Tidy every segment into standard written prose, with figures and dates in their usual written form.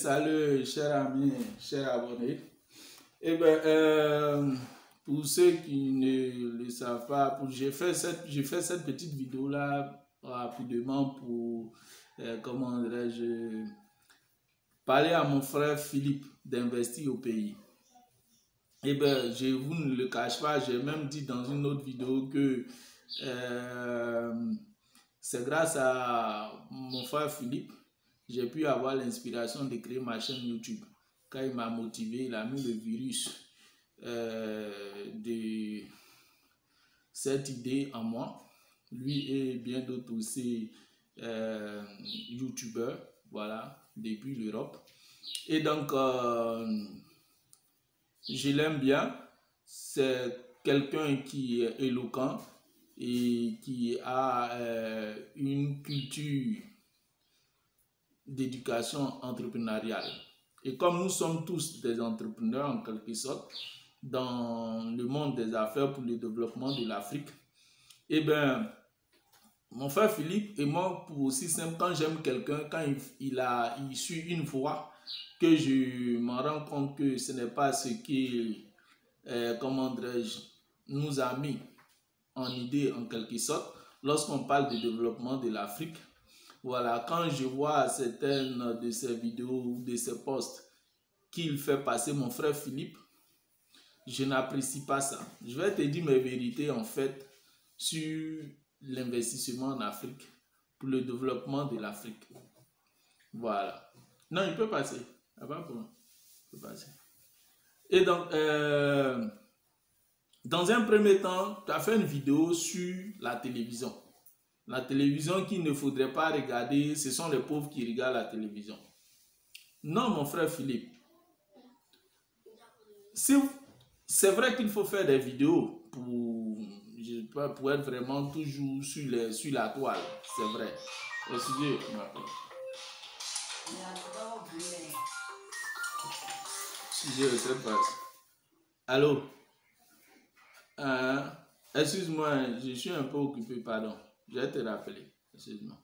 salut, chers amis, chers abonnés. Eh bien, pour ceux qui ne le savent pas, j'ai fait cette petite vidéo-là rapidement pour, comment dirais-je, parler à mon frère Philippe d'investir au pays. Eh bien, je vous ne le cache pas, j'ai même dit dans une autre vidéo que c'est grâce à mon frère Philippe j'ai pu avoir l'inspiration de créer ma chaîne YouTube. Quand il m'a motivé, il a mis le virus de cette idée en moi. Lui et bien d'autres aussi youtubeurs, voilà, depuis l'Europe. Et donc, je l'aime bien. C'est quelqu'un qui est éloquent et qui a une culture d'éducation entrepreneuriale. Et comme nous sommes tous des entrepreneurs en quelque sorte dans le monde des affaires pour le développement de l'Afrique, eh bien, mon frère Philippe et moi, pour aussi simple, quand j'aime quelqu'un, quand il suit une voie, que je me rends compte que ce n'est pas ce qui, comment dirais-je, nous a mis en idée en quelque sorte, lorsqu'on parle de développement de l'Afrique. Voilà, quand je vois certaines de ces vidéos ou de ces posts qu'il fait passer mon frère Philippe, je n'apprécie pas ça. Je vais te dire mes vérités en fait sur l'investissement en Afrique pour le développement de l'Afrique. Voilà. Non, il peut passer. Ah ben, bon, il peut passer. Et donc, dans un premier temps, tu as fait une vidéo sur la télévision. La télévision qu'il ne faudrait pas regarder, ce sont les pauvres qui regardent la télévision. Non, mon frère Philippe. C'est vrai qu'il faut faire des vidéos pour être vraiment toujours sur la toile. C'est vrai. Excusez, je sais pas. Allô? Excuse-moi, je suis un peu occupé, pardon. Je vais te rappeler. Excuse-moi.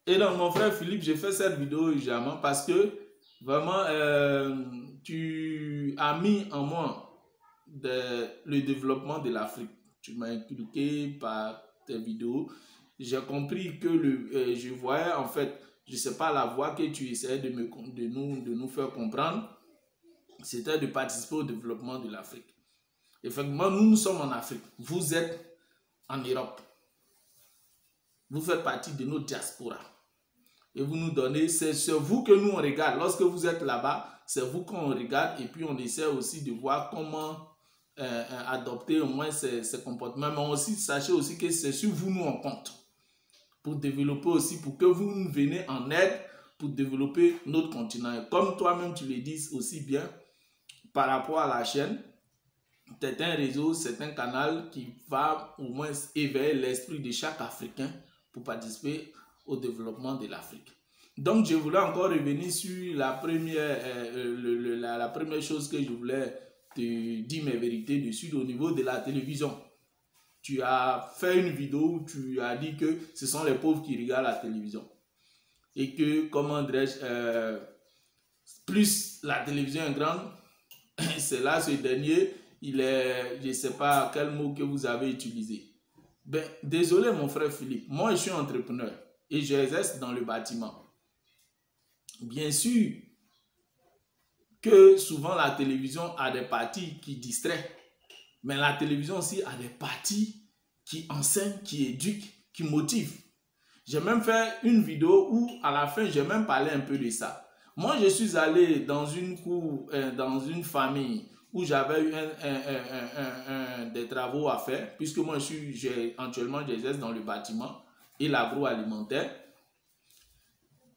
Et donc, mon frère Philippe, j'ai fait cette vidéo également parce que vraiment, tu as mis en moi le développement de l'Afrique. Tu m'as inculqué par tes vidéos. J'ai compris que je voyais en fait, je ne sais pas, la voie que tu essayais de nous faire comprendre, c'était de participer au développement de l'Afrique. Effectivement, nous sommes en Afrique. Vous êtes en Europe. Vous faites partie de notre diaspora. Et vous nous donnez, c'est vous que nous on regarde. Lorsque vous êtes là-bas, c'est vous qu'on regarde. Et puis on essaie aussi de voir comment adopter au moins ces comportements. Mais aussi, sachez aussi que c'est sur vous nous on compte. Pour développer aussi, pour que vous nous venez en aide pour développer notre continent. Et comme toi-même tu le dis aussi bien par rapport à la chaîne, c'est un réseau, c'est un canal qui va au moins éveiller l'esprit de chaque Africain pour participer au développement de l'Afrique. Donc, je voulais encore revenir sur la première chose que je voulais te dire mes vérités dessus au niveau de la télévision. Tu as fait une vidéo où tu as dit que ce sont les pauvres qui regardent la télévision. Et que, comment dirais-je, plus la télévision est grande, c'est là ce dernier, il est, je ne sais pas quel mot que vous avez utilisé. Ben, désolé mon frère Philippe, moi je suis entrepreneur et j'exerce dans le bâtiment. Bien sûr que souvent la télévision a des parties qui distraient, mais la télévision aussi a des parties qui enseignent, qui éduquent, qui motivent. J'ai même fait une vidéo où à la fin j'ai même parlé un peu de ça. Moi je suis allé dans une cour, dans une famille où j'avais eu des travaux à faire, puisque moi actuellement j'exerce dans le bâtiment et l'agroalimentaire.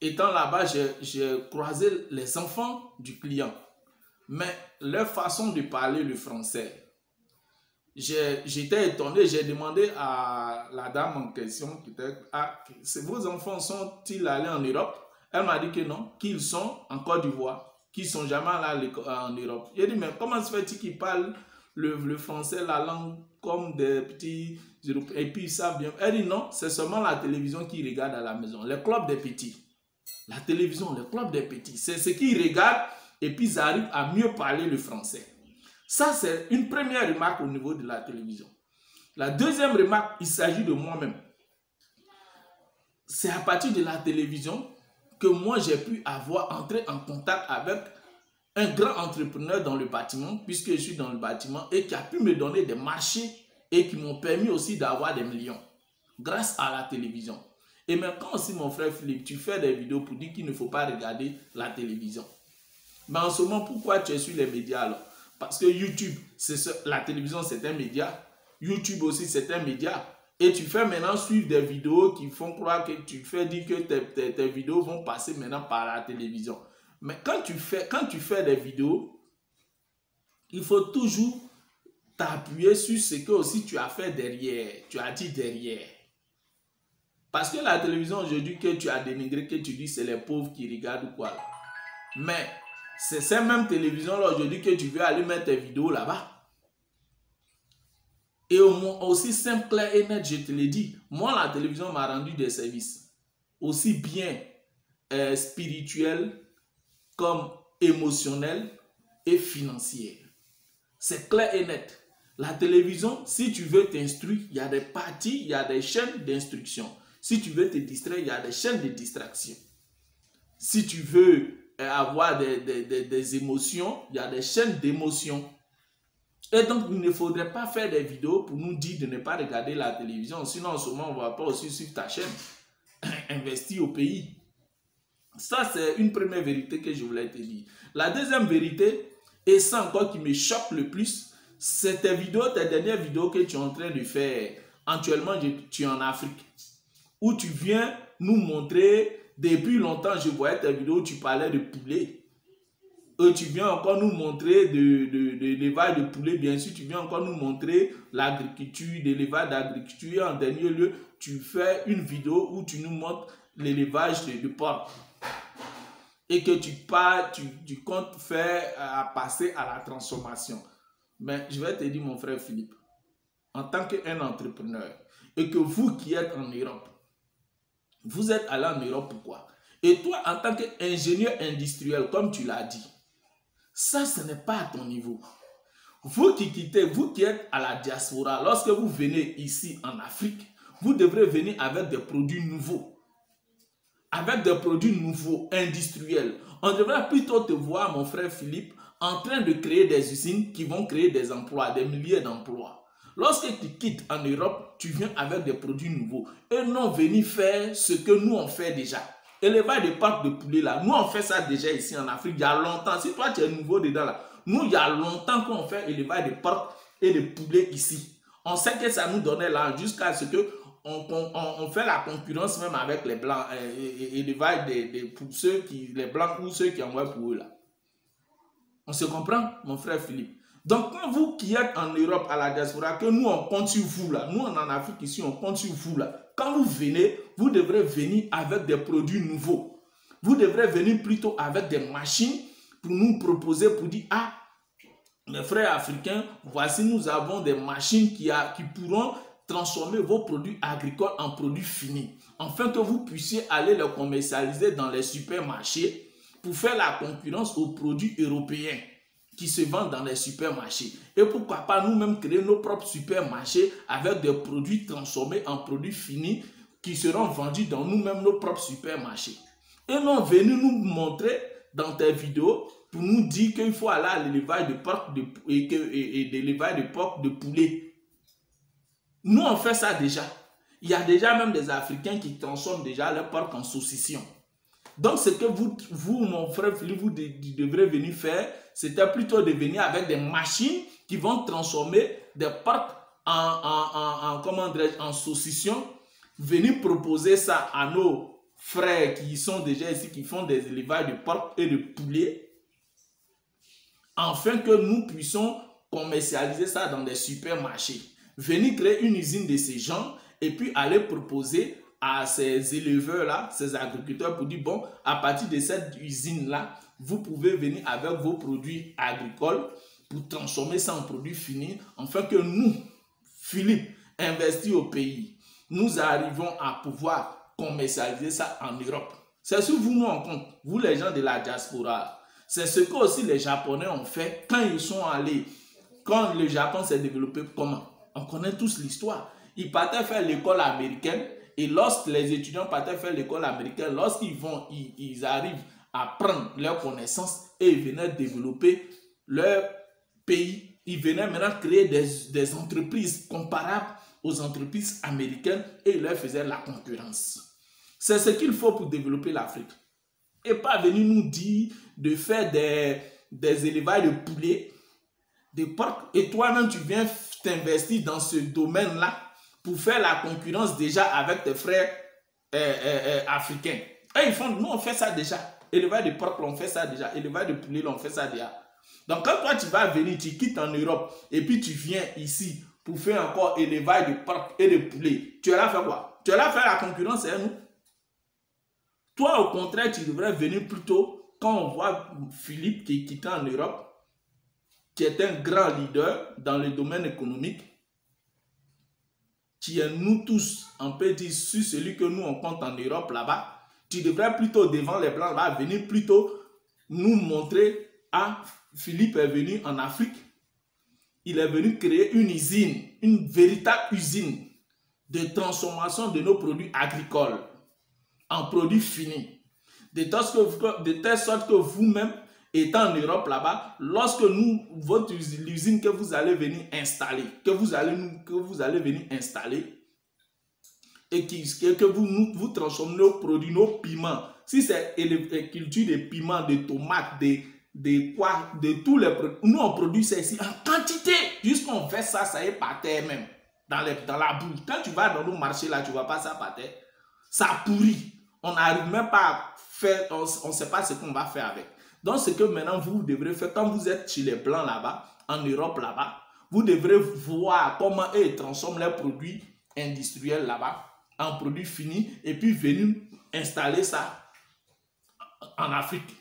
Étant là-bas, j'ai croisé les enfants du client, mais leur façon de parler le français, j'étais étonné. J'ai demandé à la dame en question, vos enfants sont-ils allés en Europe? Elle m'a dit que non, qu'ils sont en Côte d'Ivoire, qu'ils ne sont jamais allés en Europe. J'ai dit, mais comment se fait-il qu'ils parlent le français, la langue comme des petits Européens. Et puis ils savent bien. Elle dit non, c'est seulement la télévision qu'ils regardent à la maison. Les clubs des petits. La télévision, les clubs des petits. C'est ce qu'ils regardent et puis ils arrivent à mieux parler le français. Ça, c'est une première remarque au niveau de la télévision. La deuxième remarque, il s'agit de moi-même. C'est à partir de la télévision que moi, j'ai pu entrer en contact avec un grand entrepreneur dans le bâtiment, puisque je suis dans le bâtiment, et qui a pu me donner des marchés et qui m'ont permis aussi d'avoir des millions grâce à la télévision. Et maintenant aussi, mon frère Philippe, tu fais des vidéos pour dire qu'il ne faut pas regarder la télévision. Mais en ce moment, pourquoi tu es sur les médias alors? Parce que YouTube, la télévision, c'est un média. YouTube aussi, c'est un média. Et tu fais maintenant suivre des vidéos qui font croire que tu fais dire que tes vidéos vont passer maintenant par la télévision. Mais quand tu fais des vidéos, il faut toujours t'appuyer sur ce que aussi tu as fait derrière. Tu as dit derrière. Parce que la télévision aujourd'hui que tu as dénigré, que tu dis c'est les pauvres qui regardent ou quoi. Mais c'est cette même télévision là aujourd'hui que tu veux aller mettre tes vidéos là-bas. Et au moins aussi simple, clair et net, je te l'ai dit. Moi, la télévision m'a rendu des services. Aussi bien spirituels comme émotionnels et financiers. C'est clair et net. La télévision, si tu veux t'instruire, il y a des parties, il y a des chaînes d'instruction. Si tu veux te distraire, il y a des chaînes de distraction. Si tu veux avoir des émotions, il y a des chaînes d'émotions. Et donc, il ne faudrait pas faire des vidéos pour nous dire de ne pas regarder la télévision. Sinon, en ce moment, on ne va pas aussi suivre ta chaîne. Investir au pays. Ça, c'est une première vérité que je voulais te dire. La deuxième vérité, et ça encore qui me choque le plus, c'est tes vidéos, tes dernières vidéos que tu es en train de faire. Actuellement, tu es en Afrique. Où tu viens nous montrer, depuis longtemps, je voyais tes vidéos où tu parlais de poulet. Tu viens encore nous montrer de l'élevage de poulet, bien sûr, tu viens encore nous montrer l'agriculture, l'élevage d'agriculture. Et en dernier lieu, tu fais une vidéo où tu nous montres l'élevage de porc. Et que tu comptes faire passer à la transformation. Mais je vais te dire, mon frère Philippe, en tant qu'un entrepreneur, et que vous qui êtes en Europe, vous êtes allé en Europe pourquoi? Et toi, en tant qu'ingénieur industriel, comme tu l'as dit, ça, ce n'est pas à ton niveau. Vous qui quittez, vous qui êtes à la diaspora, lorsque vous venez ici en Afrique, vous devrez venir avec des produits nouveaux. Avec des produits nouveaux, industriels. On devrait plutôt te voir, mon frère Philippe, en train de créer des usines qui vont créer des emplois, des milliers d'emplois. Lorsque tu quittes en Europe, tu viens avec des produits nouveaux. Et non venir faire ce que nous on fait déjà. Élevage de parcs de poulet là, nous on fait ça déjà ici en Afrique il y a longtemps. Si toi tu es nouveau dedans là, nous il y a longtemps qu'on fait élevage de parcs et de poulet ici. On sait que ça nous donnait là jusqu'à ce que on fait la concurrence même avec les blancs, élevage pour ceux qui, les blancs ou ceux qui envoient pour eux là. On se comprend, mon frère Philippe? Donc quand vous qui êtes en Europe à la diaspora, que nous on compte sur vous là, nous en Afrique ici on compte sur vous là. Quand vous venez, vous devrez venir avec des produits nouveaux. Vous devrez venir plutôt avec des machines pour nous proposer, pour dire, ah, mes frères africains, voici nous avons des machines qui pourront transformer vos produits agricoles en produits finis. Afin que vous puissiez aller les commercialiser dans les supermarchés pour faire la concurrence aux produits européens qui se vendent dans les supermarchés. Et pourquoi pas nous-mêmes créer nos propres supermarchés avec des produits transformés en produits finis qui seront vendus dans nous-mêmes nos propres supermarchés. Et non venir nous montrer dans tes vidéos pour nous dire qu'il faut aller à l'élevage de porc et l'élevage de porc de poulet. Nous on fait ça déjà. Il y a déjà même des Africains qui transforment déjà leur porc en saucisson. Donc, ce que vous, mon frère Philippe, vous devrez venir faire, c'était plutôt de venir avec des machines qui vont transformer des porcs en saucisson. Venir proposer ça à nos frères qui sont déjà ici, qui font des élevages de porc et de poulet, afin que nous puissions commercialiser ça dans des supermarchés. Venir créer une usine de ces gens et puis aller proposer à ces éleveurs-là, ces agriculteurs pour dire, bon, à partir de cette usine-là, vous pouvez venir avec vos produits agricoles pour transformer ça en produit fini, afin que nous, Philippe, investis au pays, nous arrivons à pouvoir commercialiser ça en Europe. C'est ce que vous nous en compte, vous les gens de la diaspora. C'est ce que aussi les Japonais ont fait quand ils sont allés, quand le Japon s'est développé comment? On connaît tous l'histoire. Ils partaient faire l'école américaine et lorsque les étudiants partaient faire l'école américaine, lorsqu'ils vont, ils arrivent à prendre leurs connaissances et ils venaient développer leur pays. Ils venaient maintenant créer des entreprises comparables aux entreprises américaines et ils leur faisaient la concurrence. C'est ce qu'il faut pour développer l'Afrique. Et pas venir nous dire de faire des élevages de poulets, de porcs, et toi-même tu viens t'investir dans ce domaine-là pour faire la concurrence déjà avec tes frères africains. Et ils font, nous on fait ça déjà. Élevage de porcs, on fait ça déjà. Élevage de poulets, on fait ça déjà. Donc quand toi tu vas venir, tu quittes en Europe et puis tu viens ici pour faire encore élevage de porcs et de poulets, tu vas faire quoi? Tu vas faire la concurrence à nous? Toi, au contraire, tu devrais venir plutôt, quand on voit Philippe qui est quitté en Europe, qui est un grand leader dans le domaine économique, qui est nous tous, on peut dire, sur celui que nous on compte en Europe là-bas, tu devrais plutôt devant les Blancs là, venir plutôt nous montrer, ah, Philippe est venu en Afrique, il est venu créer une usine, une véritable usine de transformation de nos produits agricoles en produits finis. De telle sorte que vous-même, étant en Europe là-bas, lorsque l'usine que vous allez venir installer, que vous allez venir installer, et que vous transformez nos produits, nos piments, si c'est la culture de piments, de tomates, de tous les produits, nous on produit ça ici en quantité, jusqu'on fait ça, ça est par terre même, dans la boue. Quand tu vas dans nos marchés là, tu ne vois pas ça par terre, ça pourrit. On n'arrive même pas à faire, on ne sait pas ce qu'on va faire avec. Donc, ce que maintenant vous devrez faire, quand vous êtes chez les Blancs là-bas, en Europe là-bas, vous devrez voir comment ils transforment leurs produits industriels là-bas en produits finis et puis venir installer ça en Afrique.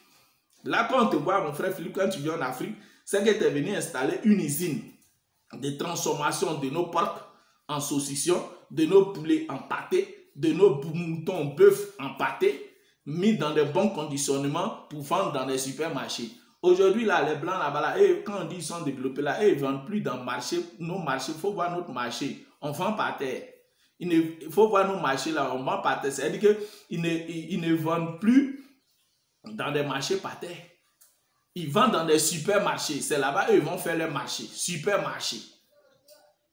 Là, quand on te voit, mon frère Philippe, quand tu viens en Afrique, c'est que tu es venu installer une usine de transformation de nos porcs en saucisson, de nos poulets en pâté, de nos moutons bœufs en pâté, mis dans de bons conditionnements pour vendre dans les supermarchés. Aujourd'hui, là, les Blancs là-bas, là, quand on dit qu'ils sont développés là, ils ne vendent plus dans nos marchés. Il faut voir notre marché. On vend par terre. Il faut voir nos marchés là, on vend par terre. C'est-à-dire qu'ils ne vendent plus dans des marchés par terre. Ils vendent dans des supermarchés. C'est là-bas qu'ils vont faire leur marché. Supermarché.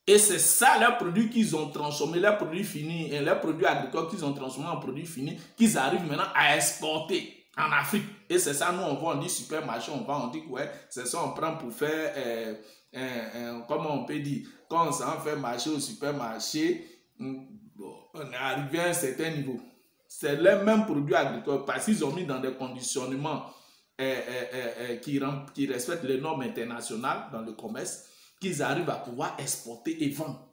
Et c'est ça, leurs produits qu'ils ont transformés, leurs produits finis, et leurs produits agricoles qu'ils ont transformés en produits finis, qu'ils arrivent maintenant à exporter en Afrique. Et c'est ça, nous, on va, on dit supermarché, on dit que ouais, c'est ça, on prend pour faire, comment on peut dire, quand on s'en fait marcher au supermarché, on est arrivé à un certain niveau. C'est les mêmes produits agricoles, parce qu'ils ont mis dans des conditionnements qui respectent les normes internationales dans le commerce, qu'ils arrivent à pouvoir exporter et vendre.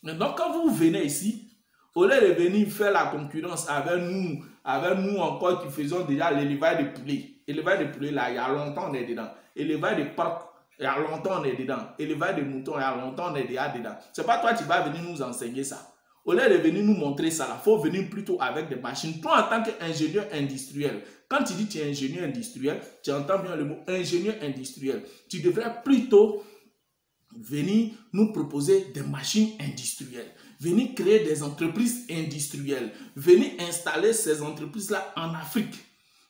Donc, quand vous venez ici, au lieu de venir faire la concurrence avec nous encore qui faisons déjà l'élevage de poulets. L'élevage de poulets, là, il y a longtemps, on est dedans. L'élevage de porcs, il y a longtemps, on est dedans. L'élevage de moutons, il y a longtemps, on est déjà dedans. Ce n'est pas toi qui vas venir nous enseigner ça. Au lieu de venir nous montrer ça, il faut venir plutôt avec des machines. Toi, en tant qu'ingénieur industriel, quand tu dis que tu es ingénieur industriel, tu entends bien le mot ingénieur industriel. Tu devrais plutôt venir nous proposer des machines industrielles, venir créer des entreprises industrielles, venir installer ces entreprises-là en Afrique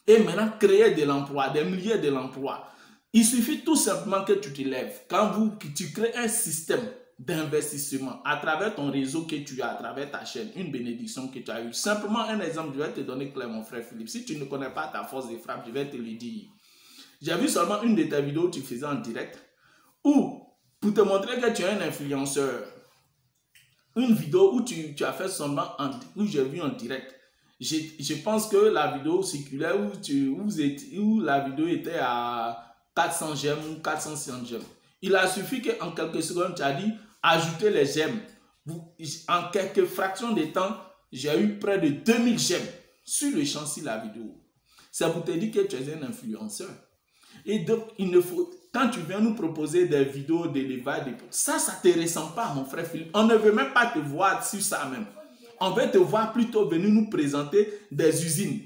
et maintenant créer de l'emploi, des milliers de l'emploi. Il suffit tout simplement que tu te lèves, que tu crées un système d'investissement à travers ton réseau que tu as, à travers ta chaîne, une bénédiction que tu as eue. Simplement un exemple, je vais te donner clair, mon frère Philippe. Si tu ne connais pas ta force de frappe, je vais te le dire. J'ai vu seulement une de tes vidéos que tu faisais en direct où, pour te montrer que tu es un influenceur, une vidéo où tu as fait seulement, où j'ai vu en direct. Je pense que la vidéo circulaire où la vidéo était à 400 j'aime ou 450 j'aime. Il a suffi qu'en quelques secondes, tu as dit ajouter les j'aime. En quelques fractions de temps, j'ai eu près de 2000 j'aime sur le champ sur la vidéo. Ça vous te dit que tu es un influenceur. Et donc, il ne faut, quand tu viens nous proposer des vidéos d'élevage, ça ne te ressemble pas, mon frère Philippe. On ne veut même pas te voir sur ça même. On veut te voir plutôt venir nous présenter des usines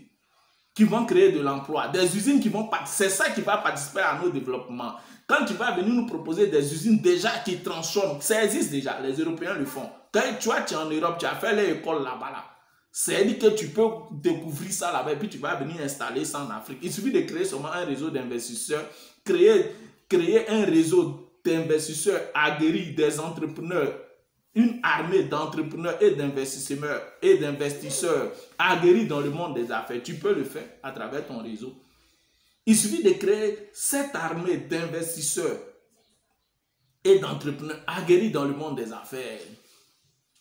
qui vont créer de l'emploi, des usines qui vont participer. C'est ça qui va participer à nos développements. Quand tu vas venir nous proposer des usines déjà qui transforment, ça existe déjà, les Européens le font. Quand tu es en Europe, tu as fait l'école là-bas. Là. C'est-à-dire que tu peux découvrir ça là-bas et puis tu vas venir installer ça en Afrique. Il suffit de créer seulement un réseau d'investisseurs, créer un réseau d'investisseurs aguerris, des entrepreneurs, une armée d'entrepreneurs et d'investisseurs aguerris dans le monde des affaires. Tu peux le faire à travers ton réseau. Il suffit de créer cette armée d'investisseurs et d'entrepreneurs aguerris dans le monde des affaires.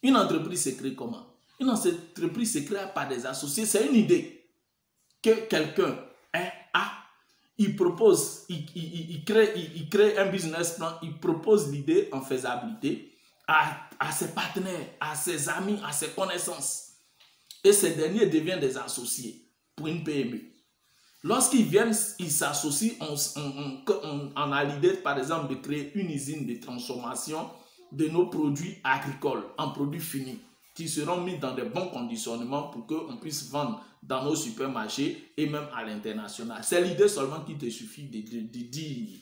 Une entreprise se crée comment? Une entreprise se crée par des associés. C'est une idée que quelqu'un a. Il propose, il crée un business plan, il propose l'idée en faisabilité à ses partenaires, à ses amis, à ses connaissances. Et ces derniers deviennent des associés pour une PME. Lorsqu'ils viennent, ils s'associent, on a l'idée par exemple de créer une usine de transformation de nos produits agricoles en produits finis qui seront mis dans de bons conditionnements pour qu'on puisse vendre dans nos supermarchés et même à l'international. C'est l'idée seulement qui te suffit de dire.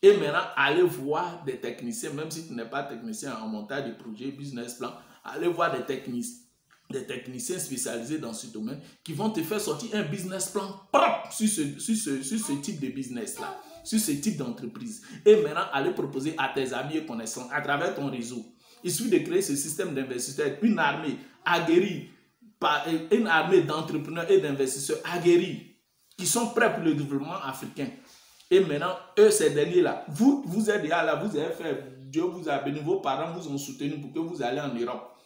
Et maintenant, allez voir des techniciens, même si tu n'es pas technicien en montage de projets, business plan, allez voir des techniciens spécialisés dans ce domaine qui vont te faire sortir un business plan propre sur ce type de business-là, sur ce type d'entreprise. Et maintenant, allez proposer à tes amis et connaissances à travers ton réseau. Il suffit de créer ce système d'investisseurs, une armée aguerrie, une armée d'entrepreneurs et d'investisseurs aguerris qui sont prêts pour le développement africain. Et maintenant, eux, ces derniers-là, vous êtes déjà là, vous avez fait, Dieu vous a béni, vos parents vous ont soutenu pour que vous allez en Europe.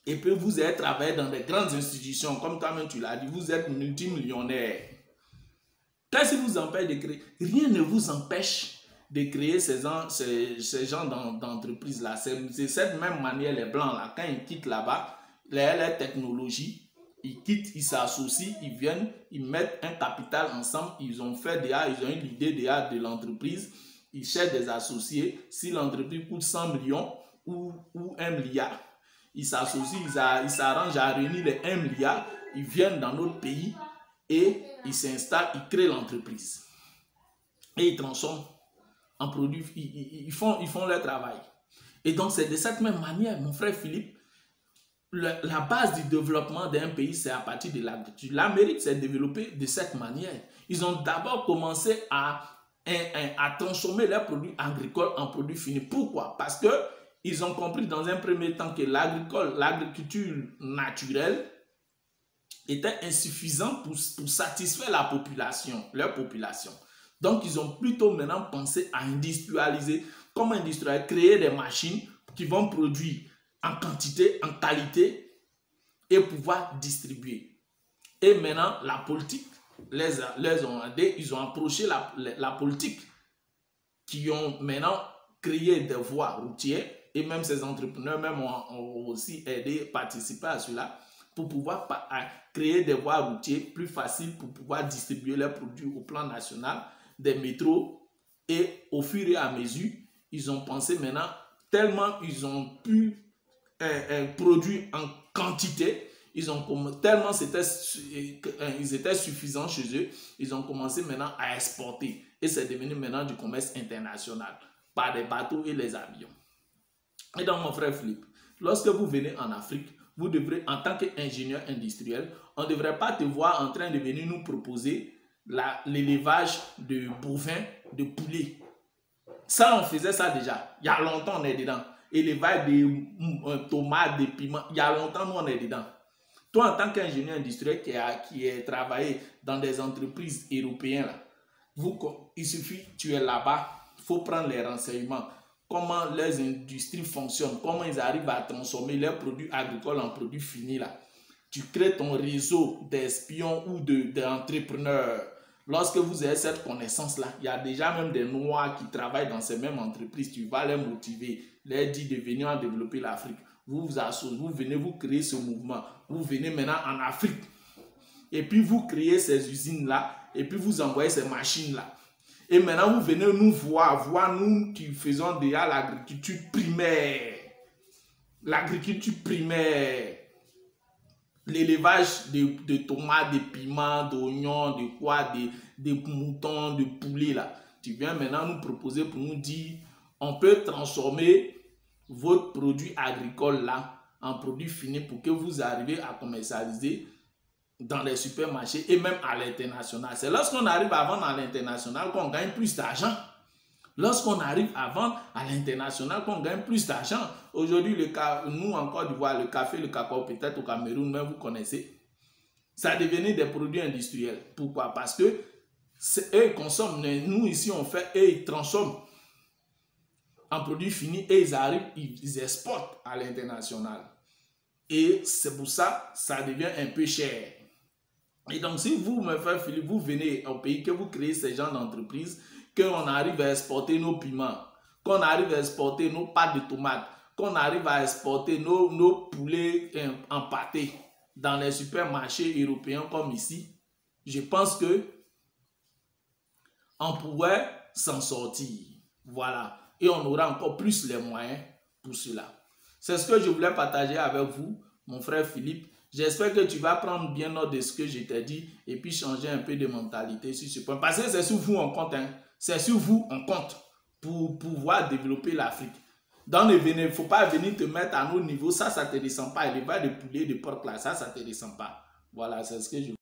Et puis vous avez travaillé dans des grandes institutions, comme toi-même tu l'as dit, vous êtes multimillionnaire. Qu'est-ce qui vous empêche de créer? Rien ne vous empêche de créer ces gens d'entreprise-là. C'est cette même manière, les Blancs, là, quand ils quittent là-bas, les technologies, ils quittent, ils s'associent, ils viennent, ils mettent un capital ensemble, ils ont eu l'idée de l'entreprise, ils cherchent des associés. Si l'entreprise coûte 100 millions ou 1 milliard, ils s'associent, ils s'arrangent à réunir les 1 milliard, ils viennent dans notre pays et ils s'installent, ils créent l'entreprise. Et ils transforment en produits, ils font leur travail. Et donc c'est de cette même manière, mon frère Philippe, la base du développement d'un pays, c'est à partir de l'agriculture. L'Amérique s'est développée de cette manière. Ils ont d'abord commencé à transformer leurs produits agricoles en produits finis. Pourquoi? Parce qu'ils ont compris dans un premier temps que l'agriculture naturelle était insuffisante pour satisfaire leur population. Donc, ils ont plutôt maintenant pensé à industrialiser. Comment industrialiser? Créer des machines qui vont produire en quantité, en qualité et pouvoir distribuer. Et maintenant, la politique ils ont approché la politique qui ont maintenant créé des voies routières et même ces entrepreneurs même ont aussi aidé, participé à cela pour pouvoir créer des voies routières plus faciles pour pouvoir distribuer leurs produits au plan national, des métros. Et au fur et à mesure, ils ont pensé maintenant, tellement ils ont pu produire en quantité, tellement ils étaient suffisants chez eux, ils ont commencé maintenant à exporter. Et c'est devenu maintenant du commerce international par des bateaux et les avions. Et donc mon frère Philippe, lorsque vous venez en Afrique, vous devrez, en tant qu'ingénieur industriel, on ne devrait pas te voir en train de venir nous proposer l'élevage de bovins, de poulets. Ça, on faisait ça déjà. Il y a longtemps, on est dedans. Élevage de tomates, de piments. Il y a longtemps, nous, on est dedans. Toi, en tant qu'ingénieur industriel qui a travaillé dans des entreprises européennes, là, il suffit, tu es là-bas, il faut prendre les renseignements. Comment les industries fonctionnent, comment ils arrivent à transformer leurs produits agricoles en produits finis. Là. Tu crées ton réseau d'espions ou d'entrepreneurs. Lorsque vous avez cette connaissance-là, il y a déjà même des Noirs qui travaillent dans ces mêmes entreprises. Tu vas les motiver, leur dire de venir en développer l'Afrique. Vous venez, vous créez ce mouvement. Vous venez maintenant en Afrique. Et puis vous créez ces usines-là. Et puis vous envoyez ces machines-là. Et maintenant, vous venez nous voir nous qui faisons déjà l'agriculture primaire. L'agriculture primaire. L'élevage de tomates, de piments, d'oignons, de quoi, de moutons, de poulets là. Tu viens maintenant nous proposer pour nous dire, on peut transformer votre produit agricole là en produit fini pour que vous arriviez à commercialiser dans les supermarchés et même à l'international. C'est lorsqu'on arrive à vendre à l'international qu'on gagne plus d'argent. Lorsqu'on arrive à vendre à l'international, qu'on gagne plus d'argent. Aujourd'hui, nous en Côte d'Ivoire, le café, le cacao, peut-être au Cameroun, même vous connaissez, ça devenait des produits industriels. Pourquoi? Parce que eux ils consomment, nous ici on fait, eux ils transforment en produits finis et ils arrivent, ils exportent à l'international. Et c'est pour ça, ça devient un peu cher. Et donc, si vous me faites, Philippe, vous venez au pays, que vous créez ces genres d'entreprises, qu'on arrive à exporter nos piments, qu'on arrive à exporter nos pâtes de tomates, qu'on arrive à exporter nos poulets empâtés dans les supermarchés européens comme ici, je pense que on pourrait s'en sortir. Voilà. Et on aura encore plus les moyens pour cela. C'est ce que je voulais partager avec vous, mon frère Philippe. J'espère que tu vas prendre bien note de ce que je t'ai dit et puis changer un peu de mentalité sur ce point. Parce que c'est sur vous on compte. Hein. C'est sur vous on compte pour pouvoir développer l'Afrique. Donc, il ne faut pas venir te mettre à nos niveaux. Ça ne te descend pas. Il va de poulet, de porc là. Ça ne te descend pas. Voilà, c'est ce que je veux.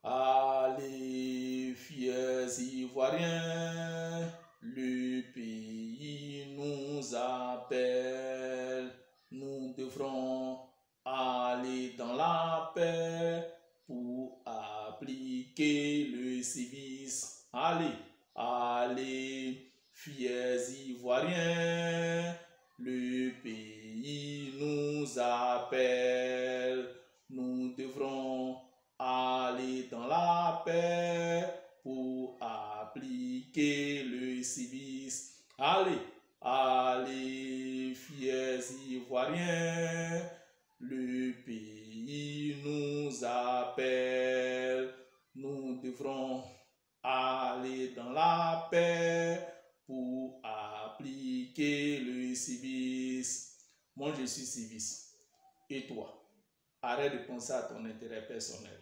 Allez, fiers Ivoiriens, le pays nous appelle. Nous devrons aller dans la paix pour appliquer le civisme. Allez, allez, fiers Ivoiriens, le pays nous appelle. Nous devrons aller dans la paix pour appliquer le civisme. Allez, allez, fiers Ivoiriens, le pays nous appelle. Nous devrons aller dans la paix pour appliquer le civisme. Moi, je suis civisme. Et toi? Arrête de penser à ton intérêt personnel.